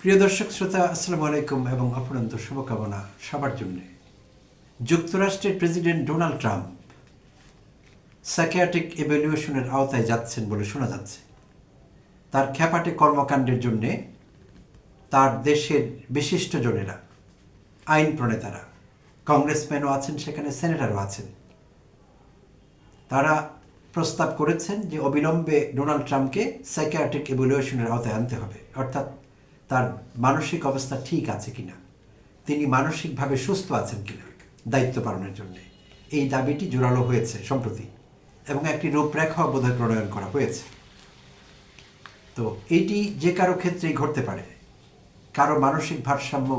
প্রিয় দর্শক শ্রোতা, আসসালামু আলাইকুম এবং অপরন্ত শুভকামনা সবার জন্যে। যুক্তরাষ্ট্রের প্রেসিডেন্ট ডোনাল্ড ট্রাম্প সাইকিয়াট্রিক ইভ্যালুয়েশনের আওতায় যাচ্ছেন বলে শোনা যাচ্ছে। তার খ্যাপাটে কর্মকাণ্ডের জন্যে তার দেশের বিশিষ্টজনেরা, আইন প্রণেতারা, কংগ্রেসম্যানও আছেন, সেখানে সেনেটারও আছেন, তারা প্রস্তাব করেছেন যে অবিলম্বে ডোনাল্ড ট্রাম্পকে সাইকিয়াট্রিক ইভ্যালুয়েশনের আওতায় আনতে হবে, অর্থাৎ তার মানসিক অবস্থা ঠিক আছে কিনা, তিনি মানসিকভাবে সুস্থ আছেন কিনা দায়িত্ব পালনের জন্য। এই দাবিটি জোরালো হয়েছে সম্প্রতি এবং একটি রূপরেখা বোধহয় প্রণয়ন করা হয়েছে। তো এইটি যে কারো ক্ষেত্রেই ঘটতে পারে। কারো মানসিক ভারসাম্য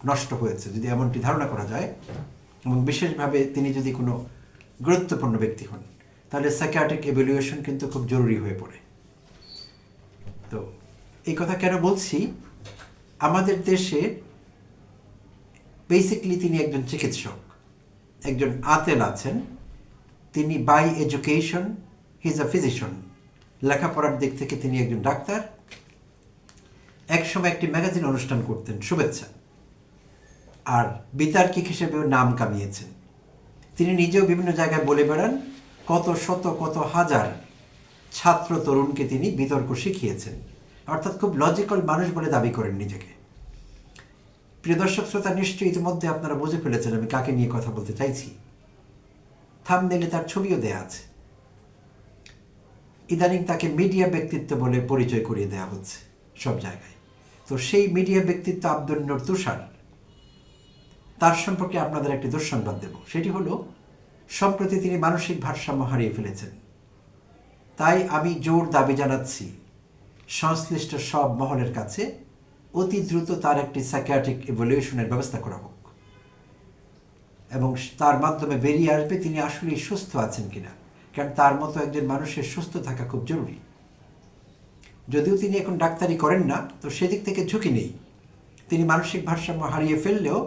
নষ্ট হয়েছে যদি এমনটি ধারণা করা যায়, এবং বিশেষভাবে তিনি যদি কোনো গুরুত্বপূর্ণ ব্যক্তি হন, তাহলে সাইকিয়াট্রিক ইভ্যালুয়েশন কিন্তু খুব জরুরি হয়ে পড়ে। তো এই কথা কেন বলছি, আমাদের দেশে বেসিকলি তিনি একজন চিকিৎসক, একজন আতেল আছেন, তিনি by education he is a physician, লেখাপড়ার দিক থেকে তিনি একজন ডাক্তার। একসময় একটি ম্যাগাজিন অনুষ্ঠান করতেন, শুভেচ্ছা, আর বিতার্কিক হিসেবেও নাম কামিয়েছেন। তিনি নিজেও বিভিন্ন জায়গায় বলে বেড়ান কত শত কত হাজার ছাত্র তরুণকে তিনি বিতর্ক শিখিয়েছেন, অর্থাৎ খুব লজিক্যাল মানুষ বলে দাবি করেন নিজেকে। প্রিয় দর্শক শ্রোতা, নিশ্চয়ই ইতিমধ্যে আপনারা বুঝে ফেলেছেন আমি কাকে নিয়ে কথা বলতে চাইছি। থাম্বনেইলে তার ছবিও দেয়া আছে। ইদানিং তাকে মিডিয়া ব্যক্তিত্ব বলে পরিচয় করিয়ে দেওয়া হচ্ছে সব জায়গায়। তো সেই মিডিয়া ব্যক্তিত্ব আব্দুল নূর তুষার, তার সম্পর্কে আপনাদের একটি দুঃসংবাদ দেব। সেটি হলো, সম্প্রতি তিনি মানসিক ভারসাম্য হারিয়ে ফেলেছেন। তাই আমি জোর দাবি জানাচ্ছি সংশ্লিষ্ট সব মহলের কাছে অতি দ্রুত তার একটি সাইকিয়াট্রিক ইভ্যালুয়েশনের ব্যবস্থা করা হোক, এবং তার মাধ্যমে বেরিয়ে আসবে তিনি আসলেই সুস্থ আছেন কিনা। কারণ তার মতো একজন মানুষের সুস্থ থাকা খুব জরুরি। যদিও তিনি এখন ডাক্তারি করেন না, তো সেদিক থেকে ঝুঁকি নেই। তিনি মানসিক ভারসাম্য হারিয়ে ফেললেও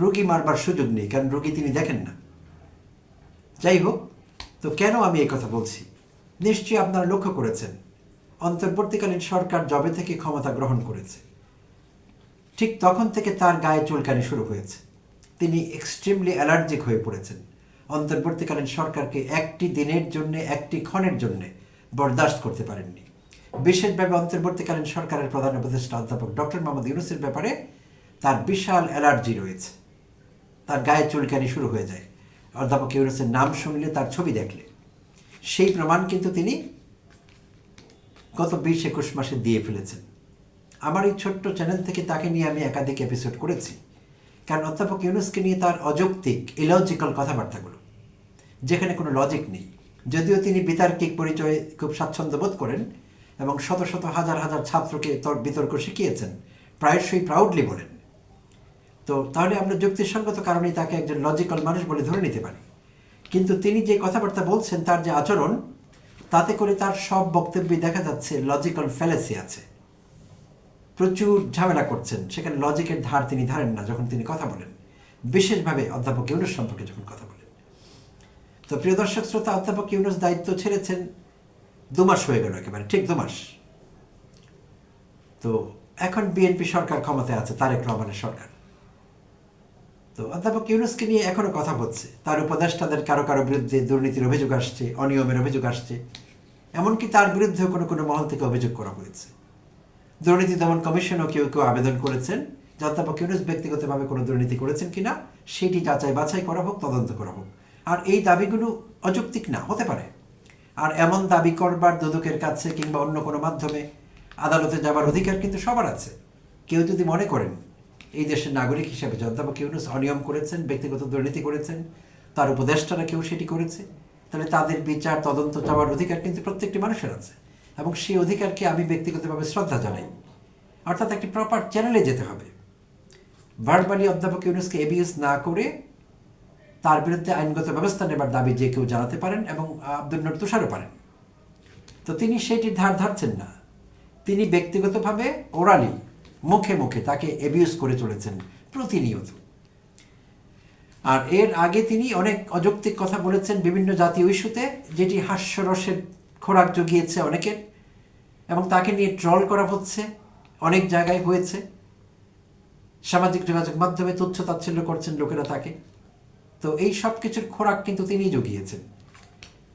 রোগী মারবার সুযোগ নেই, কারণ রোগী তিনি দেখেন না। যাই হোক, তো কেন আমি এই কথা বলছি, নিশ্চয়ই আপনারা লক্ষ্য করেছেন অন্তর্বর্তীকালীন সরকার যবে থেকে ক্ষমতা গ্রহণ করেছে, ঠিক তখন থেকে তার গায়ে চুলকানি শুরু হয়েছে। তিনি এক্সট্রিমলি অ্যালার্জিক হয়ে পড়েছেন। অন্তর্বর্তীকালীন সরকারকে একটি দিনের জন্য, একটি ক্ষণের জন্য বরদাস্ত করতে পারেননি। বিশেষভাবে অন্তর্বর্তীকালীন সরকারের প্রধান উপদেষ্টা অধ্যাপক ডক্টর মোহাম্মদ ইউনূসের ব্যাপারে তার বিশাল অ্যালার্জি রয়েছে। তার গায়ে চুলকানি শুরু হয়ে যায় অধ্যাপক ইউনূসের নাম শুনলে, তার ছবি দেখলে। সেই প্রমাণ কিন্তু তিনি গত 20-21 মাসে দিয়ে ফেলেছেন। আমার এই ছোট্ট চ্যানেল থেকে তাকে নিয়ে আমি একাধিক এপিসোড করেছি, কারণ অধ্যাপক ইউনূসকে নিয়ে তার অযৌক্তিক, ইলজিক্যাল কথাবার্তাগুলো, যেখানে কোনো লজিক নেই। যদিও তিনি বিতার্কিক পরিচয়ে খুব স্বাচ্ছন্দ্য বোধ করেন এবং শত শত হাজার হাজার ছাত্রকে বিতর্ক শিখিয়েছেন, প্রায়শই প্রাউডলি বলেন। তো তাহলে আমরা যুক্তিসঙ্গত কারণেই তাকে একজন লজিক্যাল মানুষ বলে ধরে নিতে পারি। কিন্তু তিনি যে কথাবার্তা বলছেন, তার যে আচরণ, তাতে করে তার সব বক্তব্যে দেখা যাচ্ছে লজিক্যাল ফ্যালাসি আছে। প্রচুর ঝামেলা করছেন, সেখানে লজিকের ধার তিনি ধারেন না যখন তিনি কথা বলেন, বিশেষভাবে অধ্যাপক ইউনূস সম্পর্কে যখন কথা বলেন। তো প্রিয় দর্শক শ্রোতা, অধ্যাপক ইউনূস দায়িত্ব ছেড়েছেন 2 মাস হয়ে গেল, একেবারে ঠিক 2 মাস। তো এখন বিএনপি সরকার ক্ষমতায় আছে, তারেক রহমানের সরকার। তো অধ্যাপক ইউনূসকে নিয়ে এখনো কথা হচ্ছে। তার উপদেষ্টাদের কারো কারো বিরুদ্ধে দুর্নীতির অভিযোগ আসছে, অনিয়মের অভিযোগ আসছে, এমনকি তার বিরুদ্ধেও কোনো কোনো মহল থেকে অভিযোগ করা হয়েছে। দুর্নীতি দমন কমিশনও কেউ কেউ আবেদন করেছেন যে অধ্যাপক ইউনূস ব্যক্তিগতভাবে কোনো দুর্নীতি করেছেন কিনা সেটি যাচাই বাছাই করা হোক, তদন্ত করা হোক। আর এই দাবিগুলো অযৌক্তিক না হতে পারে। আর এমন দাবি করবার দুদকের কাছে কিংবা অন্য কোনো মাধ্যমে আদালতে যাবার অধিকার কিন্তু সবার আছে। কেউ যদি মনে করেন এই দেশের নাগরিক হিসেবে যে অধ্যাপক ইউনূস অনিয়ম করেছেন, ব্যক্তিগত দুর্নীতি করেছেন, তার উপদেষ্টারা কেউ সেটি করেছে, তাহলে তাদের বিচার তদন্ত যাওয়ার অধিকার কিন্তু প্রত্যেকটি মানুষের আছে, এবং সেই অধিকারকে আমি ব্যক্তিগতভাবে শ্রদ্ধা জানাই। অর্থাৎ একটি প্রপার চ্যানেলে যেতে হবে। ভার্বালি অধ্যাপক ইউনূসকে এবিউজ না করে তার বিরুদ্ধে আইনগত ব্যবস্থা নেবার দাবি যে কেউ জানাতে পারেন, এবং আব্দুল নূর তুষারও পারেন। তো তিনি সেটির ধার ধারছেন না। তিনি ব্যক্তিগতভাবে ওরালি, মুখে মুখে তাকে এবিউজ করে চলেছেন প্রতিনিয়ত। আর এর আগে তিনি অনেক অযৌক্তিক কথা বলেছেন বিভিন্ন জাতীয় ইস্যুতে, যেটি হাস্যরসের খোরাক জুগিয়েছে অনেকের, এবং তাকে নিয়ে ট্রল করা হচ্ছে, অনেক জায়গায় হয়েছে। সামাজিক যোগাযোগ মাধ্যমে তুচ্ছ তাচ্ছিল্য করছেন লোকেরা তাকে। তো এই সব কিছুর খোরাক কিন্তু তিনিই জুগিয়েছেন।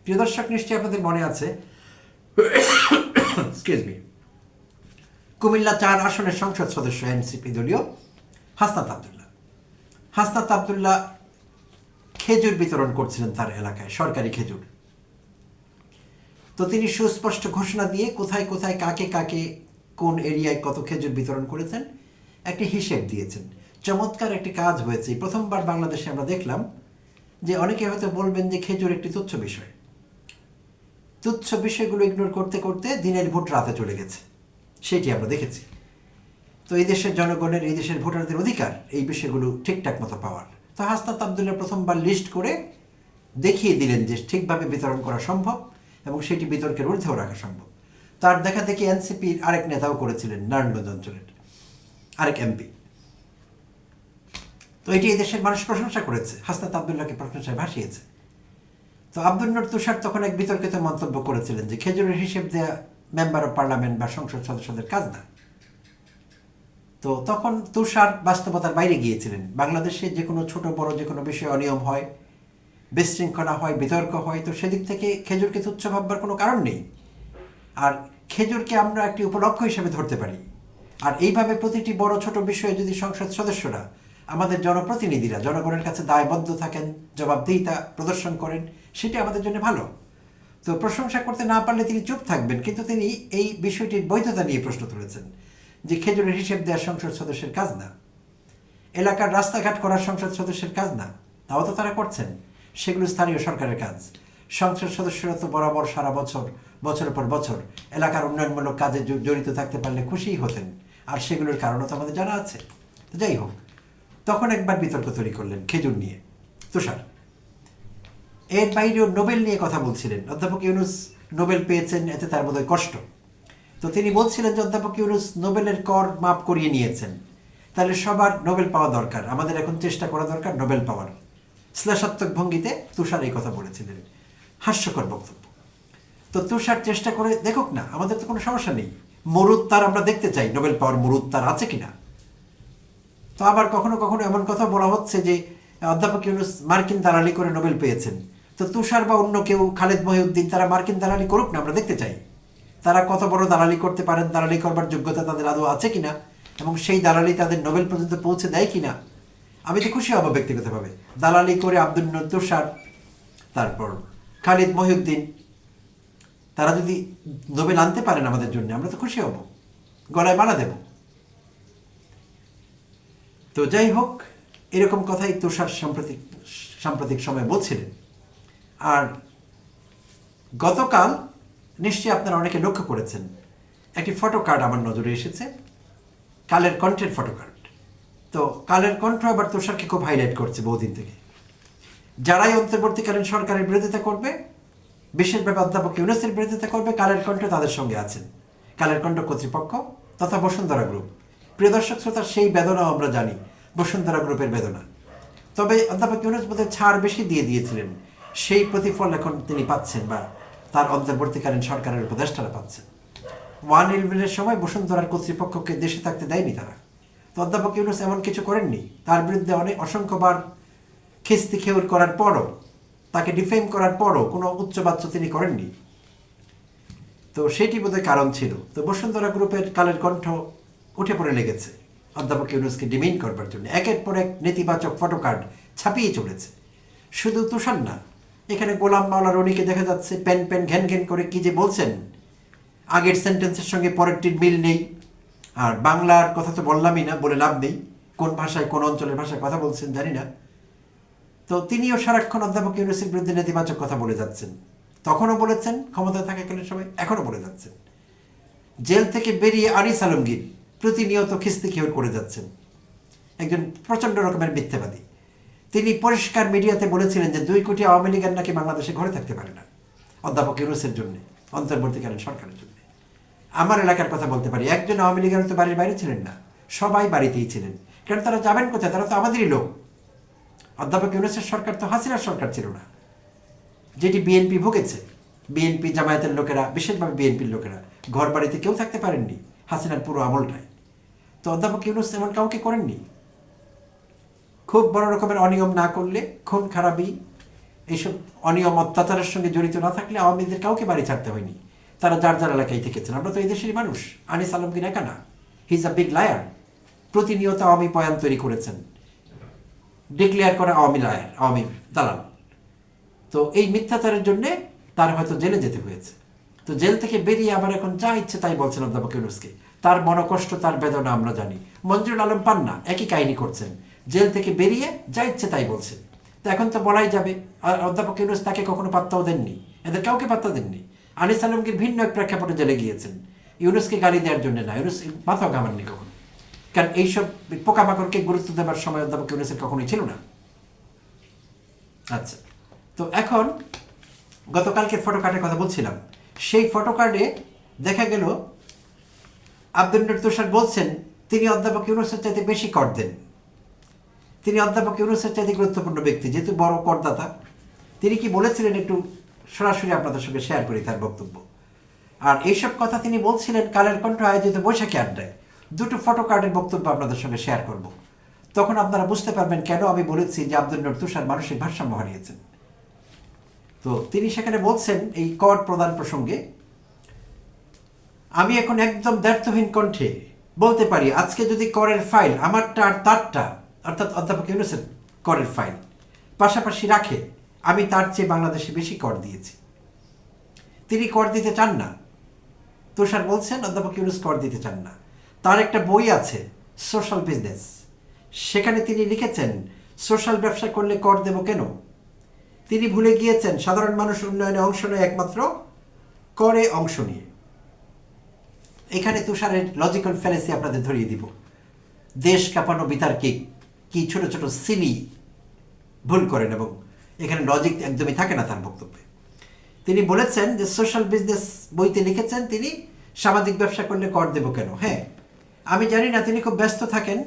প্রিয় দর্শক, নিশ্চয়ই আপনাদের মনে আছে, এক্সকিউজ মি, কুমিল্লা 4 আসনের সংসদ সদস্য এনসিপি দলীয় হাসনাত আবদুল্লাহ। হাসনাত আবদুল্লাহ খেজুর বিতরণ করছিলেন তার এলাকায়, সরকারি খেজুর। তো তিনি সুস্পষ্ট ঘোষণা দিয়ে কোথায় কোথায় কাকে কাকে কোন এরিয়ায় কত খেজুর বিতরণ করেছেন একটি হিসেব দিয়েছেন। চমৎকার একটি কাজ হয়েছে। প্রথমবার বাংলাদেশে আমরা দেখলাম যে অনেকে হয়তো বলবেন যে খেজুর একটি তুচ্ছ বিষয়। তুচ্ছ বিষয়গুলো ইগনোর করতে করতে দিনের ভোট রাতে চলে গেছে, সেটি আমরা দেখেছি। তো এই দেশের জনগণের, এই দেশের ভোটারদের অধিকার এই বিষয়গুলো ঠিকঠাক মতো পাওয়ার। তো হাসনাত আবদুল্লাহ প্রথমবার লিস্ট করে দেখিয়ে দিলেন যে ঠিকভাবে বিতরণ করা সম্ভব এবং সেটি বিতর্কের ঊর্ধ্বেও রাখা সম্ভব। তার দেখা দেখি এনসিপির আরেক নেতাও করেছিলেন, নারায়ণগঞ্জ অঞ্চলের আরেক এমপি। তো এটি এই দেশের মানুষ প্রশংসা করেছে, হাসনাত আবদুল্লাহকে প্রশংসায় ভাসিয়েছে। তো আব্দুল নূর তুষার তখন এক বিতর্কিত মন্তব্য করেছিলেন যে খেজুরের হিসেব দেয়া মেম্বার অফ পার্লামেন্ট বা সংসদ সদস্যদের কাজ না। তো তখন তুষার বাস্তবতার বাইরে গিয়েছিলেন। বাংলাদেশে যে কোনো ছোট বড় যে কোনো বিষয়ে অনিয়ম হয়, বিশৃঙ্খলা হয়, বিতর্ক হয়, তো সেদিক থেকে খেজুরকে তুচ্ছ ভাববার কোনো কারণ নেই। আর খেজুরকে আমরা একটি উপলক্ষ হিসেবে ধরতে পারি। আর এইভাবে প্রতিটি বড় ছোট বিষয়ে যদি সংসদ সদস্যরা, আমাদের জনপ্রতিনিধিরা জনগণের কাছে দায়বদ্ধ থাকেন, জবাবদিহিতা প্রদর্শন করেন, সেটি আমাদের জন্য ভালো। তো প্রশংসা করতে না পারলে তিনি চুপ থাকবেন, কিন্তু তিনি এই বিষয়টির বৈধতা নিয়ে প্রশ্ন তুলেছেন যে খেজুরের হিসেব দেওয়ার সংসদ সদস্যের কাজ না, এলাকার রাস্তাঘাট করার সংসদ সদস্যের কাজ না, তাও তো তারা করছেন। সেগুলো স্থানীয় সরকারের কাজ। সংসদ সদস্যরা তো বরাবর সারা বছর, বছরের পর বছর এলাকার উন্নয়নমূলক কাজে জড়িত থাকতে পারলে খুশিই হতেন, আর সেগুলোর কারণও তো আমাদের জানা আছে। তো যাই হোক, তখন একবার বিতর্ক তৈরি করলেন খেজুর নিয়ে তুষার। এর বাইরেও নোবেল নিয়ে কথা বলছিলেন। অধ্যাপক ইউনূস নোবেল পেয়েছেন, এতে তার বোধহয় কষ্ট। তো তিনি বলছিলেন যে অধ্যাপক ইউনূস নোবেলের কর মাফ করিয়ে নিয়েছেন, তাহলে সবার নোবেল পাওয়া দরকার, আমাদের এখন চেষ্টা করা দরকার নোবেল পাওয়ার। শ্লেষাত্মক ভঙ্গিতে তুষার এই কথা বলেছিলেন। হাস্যকর বক্তব্য। তো তুষার চেষ্টা করে দেখুক না, আমাদের তো কোনো সমস্যা নেই। মরুদ তার আমরা দেখতে চাই, নোবেল পাওয়ার মরুদ তার আছে কিনা। তো আবার কখনো কখনো এমন কথা বলা হচ্ছে যে অধ্যাপক ইউনূস মার্কিন দালালি করে নোবেল পেয়েছেন। তো তুষার বা অন্য কেউ, খালেদ মহিউদ্দিন, তারা মার্কিন দালালি করুক না, আমরা দেখতে চাই তারা কত বড় দালালি করতে পারেন, দালালি করবার যোগ্যতা তাদের আদৌ আছে কিনা, এবং সেই দালালি তাদের নোবেল পর্যন্ত পৌঁছে দেয় কিনা। আমি তো খুশি হব ব্যক্তিগতভাবে। দালালি করে আব্দুল নূর তুষার, তারপর খালিদ মহিউদ্দিন, তারা যদি নোবেল আনতে পারেন আমাদের জন্য, আমরা তো খুশি হব, গলায় মালা দেব। তো যাই হোক, এরকম কথাই তুষার সাম্প্রতিক সময় বলছিলেন। আর গতকাল নিশ্চয়ই আপনারা অনেকে লক্ষ্য করেছেন, একটি ফটো কার্ড আমার নজরে এসেছে, কালের কণ্ঠের ফটো কার্ড। তো কালের কণ্ঠ আবার তুষারকে খুব হাইলাইট করছে বহুদিন থেকে। যারাই অন্তর্বর্তীকালীন সরকারের বিরোধিতা করবে, বিশেষভাবে অধ্যাপক ইউনূসের বিরোধিতা করবে, কালের কণ্ঠ তাদের সঙ্গে আছেন। কালের কণ্ঠ কর্তৃপক্ষ তথা বসুন্ধরা গ্রুপ। প্রিয় দর্শক শ্রোতা, সেই বেদনাও আমরা জানি, বসুন্ধরা গ্রুপের বেদনা। তবে অধ্যাপক ইউনূস বোধহয় ছাড় বেশি দিয়ে দিয়েছিলেন, সেই প্রতিফল এখন তিনি পাচ্ছেন, বা তার অন্তর্বর্তীকালীন সরকারের উপদেষ্টারা পাচ্ছেন। 1/11-এর সময় বসুন্ধরার কর্তৃপক্ষকে দেশে থাকতে দেয়নি তারা। তো অধ্যাপক ইউনূস এমন কিছু করেননি। তার বিরুদ্ধে অসংখ্যবার খিস্তি খেউর করার পরও, তাকে ডিফেম করার পরও কোনো উচ্চবাচ্য তিনি করেননি। তো সেটি বোধহয় কারণ ছিল। তো বসুন্ধরা গ্রুপের কালের কণ্ঠ উঠে পড়ে লেগেছে অধ্যাপক ইউনূসকে ডিমিন করবার জন্য। একের পর এক নেতিবাচক ফটো কার্ড ছাপিয়ে চলেছে। শুধু তুষার না, এখানে গোলাম মাওলা রনিকে দেখা যাচ্ছে প্যান প্যান ঘ্যান ঘ্যান করে কি যে বলছেন, আগের সেন্টেন্সের সঙ্গে পরেরটির মিল নেই। আর বাংলার কথা তো বললামই না, বলে লাভ নেই, কোন ভাষায় কোন অঞ্চলের ভাষায় কথা বলছেন জানি না। তো তিনিও সারাক্ষণ অধ্যাপক ইউনূসের বিরুদ্ধে নেতিবাচক কথা বলে যাচ্ছেন। তখনও বলেছেন ক্ষমতায় থাকাকালীন সময়, এখনও বলে যাচ্ছেন। জেল থেকে বেরিয়ে আনিস আলমগীর প্রতিনিয়ত খিস্তি খেউর করে যাচ্ছেন, একজন প্রচণ্ড রকমের মিথ্যাবাদী। তিনি পরিষ্কার মিডিয়াতে বলেছিলেন যে 2 কোটি আওয়ামী লীগের নাকি বাংলাদেশে ঘরে থাকতে পারে না অধ্যাপক ইউনূসের জন্য, অন্তর্বর্তীকালীন সরকারের জন্য। আমার এলাকার কথা বলতে পারি, একজন আওয়ামী লীগের তো বাড়ির বাইরে ছিলেন না, সবাই বাড়িতেই ছিলেন। কারণ তারা যাবেন কোথায়, তারা তো আমাদেরই লোক। অধ্যাপক ইউনূসের সরকার তো হাসিনার সরকার ছিল না, যেটি বিএনপি ভুগেছে। বিএনপি জামায়াতের লোকেরা, বিশেষভাবে বিএনপির লোকেরা ঘর বাড়িতে কেউ থাকতে পারেননি হাসিনার পুরো আমলটায়। তো অধ্যাপক ইউনূস এমন কাউকে করেননি। খুব বড় রকমের অনিয়ম না করলে, খুন খারাপি এইসব অনিয়ম অত্যাচারের সঙ্গে জড়িত না থাকলে আওয়ামী লীগদের কাউকে বাড়ি ছাড়তে হয়নি। তারা যার যার এলাকায় থেকেছেন। আমরা তো এই দেশেরই মানুষ। আনিস আলমগীর একা না, হি ইজ আ বিগ লায়ার। প্রতিনিয়ত আওয়ামী বয়ান তৈরি করেছেন, ডিক্লেয়ার করা আওয়ামী লায়ার, আওয়ামী দালাল। তো এই মিথ্যাচারের জন্যে তার হয়তো জেলে যেতে হয়েছে। তো জেল থেকে বেরিয়ে আবার এখন যা ইচ্ছে তাই বলছেন অধ্যাপক ইউনূসকে। তার মনোকষ্ট, তার বেদনা আমরা জানি। মঞ্জুরুল আলম পান্না একই কাহিনী করছেন, জেল থেকে বেরিয়ে যা ইচ্ছে তাই বলছেন। তো এখন তো বলাই যাবে, অধ্যাপক ইউনূস তাকে কখনো পাত্তাও দেননি, এদের কাউকে পাত্তা দেননি। আনিস আলমগীর ভিন্ন এক প্রেক্ষাপটে জেলে গিয়েছেন, ইউনূসকে গালি দেওয়ার জন্য না। ইউনূস মাথাও ঘামাননি কখনো, কারণ এইসব পোকামাকড়কে গুরুত্ব দেওয়ার সময় অধ্যাপক ইউনূসের কখনোই ছিল না। আচ্ছা, তো এখন গতকালকে ফটো কার্ডের কথা বলছিলাম। সেই ফটো কার্ডে দেখা গেল আব্দুল নূর তুষার বলছেন তিনি অধ্যাপক ইউনূসের চাইতে বেশি কর দেন। তিনি অধ্যাপক ইউনূসের চাইতে গুরুত্বপূর্ণ ব্যক্তি, যেহেতু বড় করদাতা। তিনি কি বলেছিলেন একটু সরাসরি আপনাদের সঙ্গে শেয়ার করি তার বক্তব্য। আর এইসব কথা তিনি বলছিলেন কালের কণ্ঠ আয়োজিত বৈশাখী আড্ডায়। দুটো ফটো কার্ডের বক্তব্য আপনাদের সঙ্গে শেয়ার করব। তখন আপনারা বুঝতে পারবেন কেন আমি বলেছি যে আব্দুল নূর তুষার মানসিক ভারসাম্য হারিয়েছেন। তো তিনি সেখানে বলছেন এই কর প্রদান প্রসঙ্গে, আমি এখন একদম দ্ব্যর্থহীন কণ্ঠে বলতে পারি আজকে যদি করের ফাইল আমারটা আর তারটা, অর্থাৎ অধ্যাপক ইউনূসের করের ফাইল পাশাপাশি রাখে, আমি তার চেয়ে বাংলাদেশে বেশি কর দিয়েছি। তিনি কর দিতে চান না। তুষার বলছেন অধ্যাপক ইউনূস কর দিতে চান না। তার একটা বই আছে সোশ্যাল বিজনেস, সেখানে তিনি লিখেছেন সোশ্যাল ব্যবসা করলে কর দেব কেন। তিনি ভুলে গিয়েছেন সাধারণ মানুষ উন্নয়নে অংশ নেয় একমাত্র করে অংশ নিয়ে। এখানে তুষারের লজিক্যাল ফ্যালেসি আপনাদের ধরিয়ে দিব। দেশ কাঁপানো বিতার্কিক কি ছোট ছোট সিলি ভুল করেন এবং এখানে লজিক একদমই থাকে না তার বক্তব্যে। তিনি বলেছেন যে সোশ্যাল বিজনেস বইতে লিখেছেন তিনি সামাজিক ব্যবসা করলে কর দেব কেন। হ্যাঁ, আমি জানি না তিনি খুব ব্যস্ত থাকেন,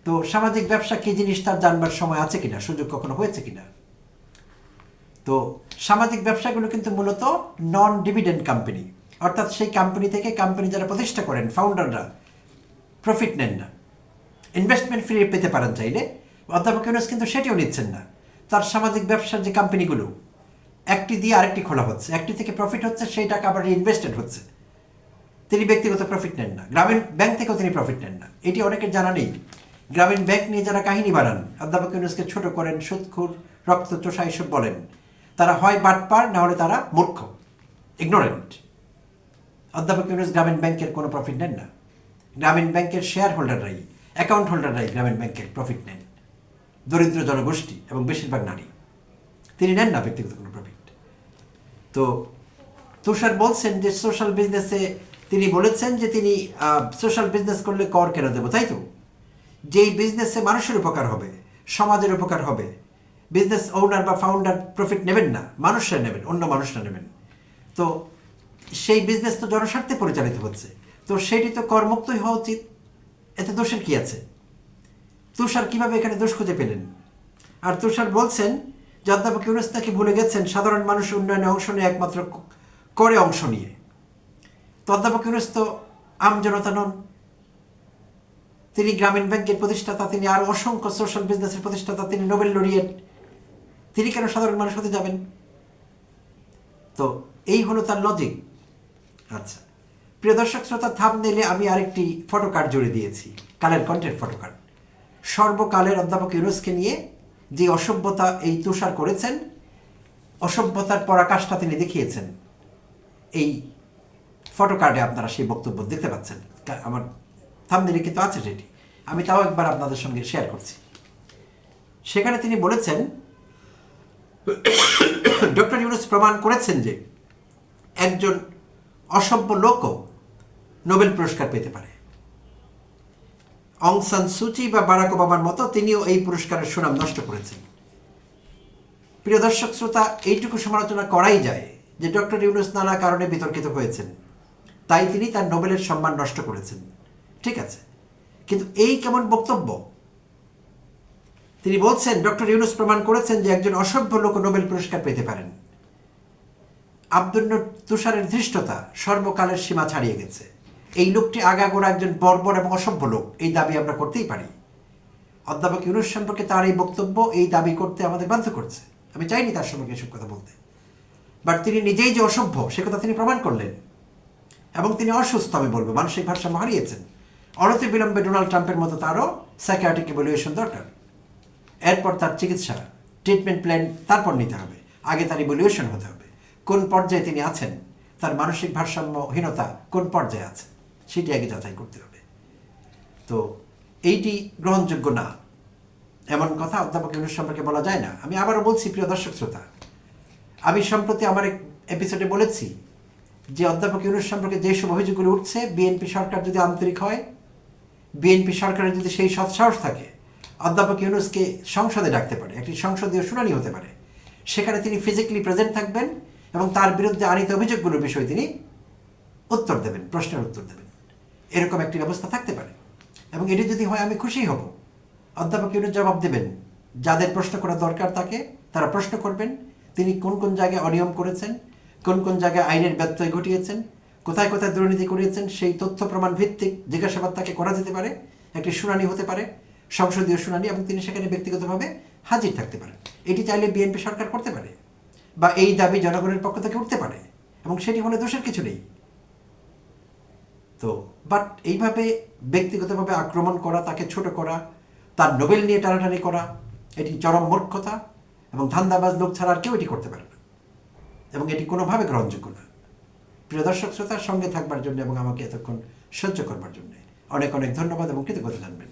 তো সামাজিক ব্যবসা কি জিনিস তার জানবার সময় আছে কিনা, সুযোগ কখনো হয়েছে কিনা। তো সামাজিক ব্যবসাগুলো কিন্তু মূলত নন ডিভিডেন্ড কোম্পানি, অর্থাৎ সেই কোম্পানি থেকে কোম্পানি যারা প্রতিষ্ঠা করেন ফাউন্ডাররা প্রফিট নেন না, ইনভেস্টমেন্ট ফ্রি পেতে পারেন চাইলে। অধ্যাপক ইউনূস কিন্তু সেটিও নিচ্ছেন না। তার সামাজিক ব্যবসার যে কোম্পানিগুলো একটি দিয়ে আরেকটি খোলা হচ্ছে, একটি থেকে প্রফিট হচ্ছে, সেই টাকা আবার রিইনভেস্টেড হচ্ছে। তিনি ব্যক্তিগত প্রফিট নেন না, গ্রামীণ ব্যাংক থেকেও তিনি প্রফিট নেন না। এটি অনেকের জানা নেই। গ্রামীণ ব্যাংক নিয়ে যারা কাহিনী বানান, অধ্যাপক ইউনূসকে ছোট করেন, সুদখোর, রক্তচোষা এসব বলেন, তারা হয় বাটপার, না হলে তারা মূর্খ, ইগনোরেন্ট। অধ্যাপক ইউনূস গ্রামীণ ব্যাংকের কোনো প্রফিট নেন না। গ্রামীণ ব্যাংকের শেয়ার হোল্ডাররাই, অ্যাকাউন্ট হোল্ডাররাই গ্রামীণ ব্যাংকের প্রফিট নেন, দরিদ্র জনগোষ্ঠী এবং বেশিরভাগ নারী। তিনি নেন না ব্যক্তিগত কোনো প্রফিট। তো তুষার বলছেন যে সোশ্যাল বিজনেসে তিনি বলেছেন যে তিনি সোশ্যাল বিজনেস করলে কর কেন দেবো, তাই তো? যেই বিজনেসে মানুষের উপকার হবে, সমাজের উপকার হবে, বিজনেস ওনার বা ফাউন্ডার প্রফিট নেবেন না, মানুষরা নেবেন, অন্য মানুষরা নেবেন। তো সেই বিজনেস তো জনস্বার্থে পরিচালিত হচ্ছে, তো সেটি তো করমুক্তই হওয়া উচিত। এতে দোষের কি আছে? তুষার কিভাবে এখানে দোষ খুঁজে পেলেন? আর তুষার বলছেন যে অধ্যাপক ইউনূস নাকি ভুলে গেছেন সাধারণ মানুষ উন্নয়নে অংশ নেয় একমাত্র করে অংশ নিয়ে। তো অধ্যাপক ইউনূস তো আমজনতা নন, তিনি গ্রামীণ ব্যাংকের প্রতিষ্ঠাতা, তিনি আর অসংখ্য সোশ্যাল বিজনেসের প্রতিষ্ঠাতা, তিনি নোবেল লরিয়েট। তিনি কেন সাধারণ মানুষ হতে যাবেন? তো এই হলো তার লজিক। আচ্ছা, প্রিয় দর্শক শ্রোতা, থাম্বনেইলে আমি আরেকটি ফটো কার্ড জুড়ে দিয়েছি, কালের কন্টেন্ট ফটো কার্ড। সর্বকালের অধ্যাপক ইউনূসকে নিয়ে যে অসভ্যতা এই তুষার করেছেন, অসভ্যতার পরাকাষ্ঠা তিনি দেখিয়েছেন। এই ফটো কার্ডে আপনারা সেই বক্তব্য দেখতে পাচ্ছেন, আমার থাম্বনেইলে কিন্তু আছে সেটি, আমি তাও একবার আপনাদের সঙ্গে শেয়ার করছি। সেখানে তিনি বলেছেন ডক্টর ইউনূস প্রমাণ করেছেন যে একজন অসভ্য লোকও নোবেল পুরস্কার পেতে পারে। অং সান সুচি বা বারাক ওবামার মতো তিনিও এই পুরস্কারের সুনাম নষ্ট করেছেন। প্রিয় দর্শক শ্রোতা, এইটুকু সমালোচনা করাই যায় যে ডক্টর ইউনূস নানা কারণে বিতর্কিত হয়েছেন, তাই তিনি তার নোবেলের সম্মান নষ্ট করেছেন। ঠিক আছে, কিন্তু এই কেমন বক্তব্য? তিনি বলছেন ডক্টর ইউনূস প্রমাণ করেছেন যে একজন অসভ্য লোক নোবেল পুরস্কার পেতে পারেন। আব্দুল নূর তুষারের ধৃষ্টতা সর্বকালের সীমা ছাড়িয়ে গেছে। এই লোকটি আগাগোড়া একজন বর্বর এবং অসভ্য লোক, এই দাবি আমরা করতেই পারি। অধ্যাপক ইউনূস সম্পর্কে তার এই বক্তব্য এই দাবি করতে আমাদের বাধ্য করছে। আমি চাইনি তার সম্পর্কে এসব কথা বলতে, বাট তিনি নিজেই যে অসভ্য সে কথা তিনি প্রমাণ করলেন, এবং তিনি অসুস্থ, আমি বলবো মানসিক ভারসাম্য হারিয়েছেন। অনতিবিলম্বে ডোনাল্ড ট্রাম্পের মতো তারও সাইকিয়াট্রিক ইভ্যালুয়েশন দরকার। এরপর তার চিকিৎসা ট্রিটমেন্ট প্ল্যান তারপর নিতে হবে, আগে তার ইভ্যালুয়েশন হতে হবে। কোন পর্যায়ে তিনি আছেন, তার মানসিক ভারসাম্যহীনতা কোন পর্যায়ে আছে সেটি আগে যাচাই করতে হবে। তো এইটি গ্রহণযোগ্য না, এমন কথা অধ্যাপক ইউনূস সম্পর্কে বলা যায় না। আমি আবারও বলছি, প্রিয় দর্শক শ্রোতা, আমি সম্প্রতি আমার এক এপিসোডে বলেছি যে অধ্যাপক ইউনূস সম্পর্কে যেসব অভিযোগগুলো উঠছে, বিএনপি সরকার যদি আন্তরিক হয়, বিএনপি সরকারের যদি সেই সৎসাহস থাকে, অধ্যাপক ইউনূসকে সংসদে ডাকতে পারে, একটি সংসদীয় শুনানি হতে পারে, সেখানে তিনি ফিজিক্যালি প্রেজেন্ট থাকবেন এবং তার বিরুদ্ধে আনিত অভিযোগগুলোর বিষয়ে তিনি উত্তর দেবেন, প্রশ্নের উত্তর দেবেন, এরকম একটি ব্যবস্থা থাকতে পারে। এবং এটি যদি হয় আমি খুশি হব। অধ্যাপক ইউনূস জবাব দেবেন, যাদের প্রশ্ন করা দরকার তাকে তারা প্রশ্ন করবেন, তিনি কোন কোন জায়গায় অনিয়ম করেছেন, কোন কোন জায়গায় আইনের ব্যত্যয় ঘটিয়েছেন, কোথায় কোথায় দুর্নীতি করিয়েছেন, সেই তথ্য প্রমাণ ভিত্তিক জিজ্ঞাসাবাদ তাকে করা যেতে পারে, একটি শুনানি হতে পারে, সংসদীয় শুনানি, এবং তিনি সেখানে ব্যক্তিগতভাবে হাজির থাকতে পারেন। এটি চাইলে বিএনপি সরকার করতে পারে, বা এই দাবি জনগণের পক্ষ থেকে উঠতে পারে, এবং সেটি হলে দোষের কিছু নেই। তো বাট এইভাবে ব্যক্তিগতভাবে আক্রমণ করা, তাকে ছোট করা, তার নোবেল নিয়ে টানাটানি করা, এটি চরম মূর্খতা, এবং ধান্দাবাজ লোক ছাড়া আর কেউ এটি করতে পারে না, এবং এটি কোনোভাবে গ্রহণযোগ্য না। প্রিয় দর্শক শ্রোতার সঙ্গে থাকবার জন্য এবং আমাকে এতক্ষণ সহ্য করবার জন্য অনেক অনেক ধন্যবাদ এবং কৃতজ্ঞতা জানবেন।